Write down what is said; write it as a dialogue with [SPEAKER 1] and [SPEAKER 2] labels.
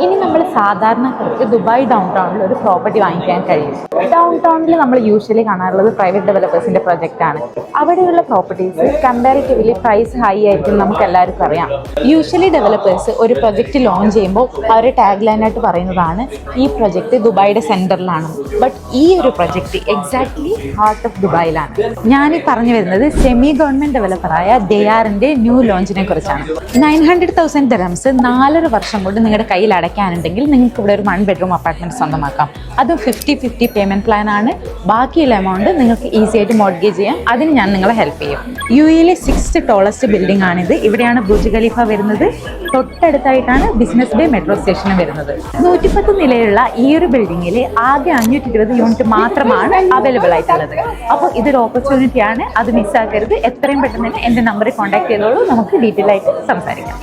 [SPEAKER 1] ഇനി നമ്മൾ സാധാരണക്കാർക്ക് ദുബായ് ഡൗൺ ടൗണിൽ ഒരു പ്രോപ്പർട്ടി വാങ്ങിക്കാൻ കഴിയും. ഡൗൺ ടൗണിൽ നമ്മൾ യൂഷ്വലി കാണാറുള്ളത് പ്രൈവറ്റ് ഡെവലപ്പേഴ്സിന്റെ പ്രൊജക്റ്റ് ആണ്. അവിടെയുള്ള പ്രോപ്പർട്ടീസ് കമ്പാരിറ്റീവ്ലി പ്രൈസ് ഹൈ ആയിരിക്കും, നമുക്ക് എല്ലാവർക്കും അറിയാം. യൂഷ്വലി ഡെവലപ്പേഴ്സ് ഒരു പ്രൊജക്റ്റ് ലോഞ്ച് ചെയ്യുമ്പോൾ അവർ ടാഗ് ലൈനായിട്ട് പറയുന്നതാണ് ഈ പ്രൊജക്റ്റ് ദുബായിയുടെ സെന്ററിലാണ്. ബട്ട് ഈ ഒരു പ്രൊജക്റ്റ് എക്സാക്ട്ലി ഹാർട്ട് ഓഫ് ദുബായിലാണ്. ഞാനീ പറഞ്ഞു വരുന്നത് സെമി ഗവൺമെന്റ് ഡെവലപ്പറായ ദയാറിന്റെ ന്യൂ ലോഞ്ചിനെ കുറിച്ചാണ്. 900,000 ദിർഹംസ് 4.5 വർഷം കൊണ്ട് നിങ്ങളുടെ കയ്യിൽ അടയ്ക്കാനുണ്ടെങ്കിൽ നിങ്ങൾക്ക് ഇവിടെ ഒരു 1 ബെഡ്റൂം അപ്പാർട്ട്മെന്റ് സ്വന്തമാക്കാം. അതും 50-50 പേയ്മെന്റ് പ്ലാൻ ആണ്. ബാക്കിയുള്ള എമൗണ്ട് നിങ്ങൾക്ക് ഈസി ആയിട്ട് മോർഗേജ് ചെയ്യാം. അതിന് ഞാൻ നിങ്ങളെ ഹെൽപ്പ് ചെയ്യും. UAE 6th ടോളസ്റ്റ് ബിൽഡിംഗ് ആണിത്. ഇവിടെയാണ് ബുർജ് ഖലീഫ വരുന്നത്. തൊട്ടടുത്തായിട്ടാണ് ബിസിനസ് ബേ മെട്രോ സ്റ്റേഷനും വരുന്നത്. 110 നിലയുള്ള ഈ ഒരു ബിൽഡിംഗിൽ ആകെ 520 യൂണിറ്റ് മാത്രമാണ് അവൈലബിൾ ആയിട്ടുള്ളത്. അപ്പോൾ ഇതൊരു ഓപ്പർച്യൂണിറ്റി ആണ്, അത് മിസ്സാക്കരുത്. എത്രയും പെട്ടെന്ന് തന്നെ എൻ്റെ നമ്പറിൽ കോൺടാക്ട് ചെയ്തോളൂ, നമുക്ക് ഡീറ്റെയിൽ ആയിട്ട് സംസാരിക്കാം.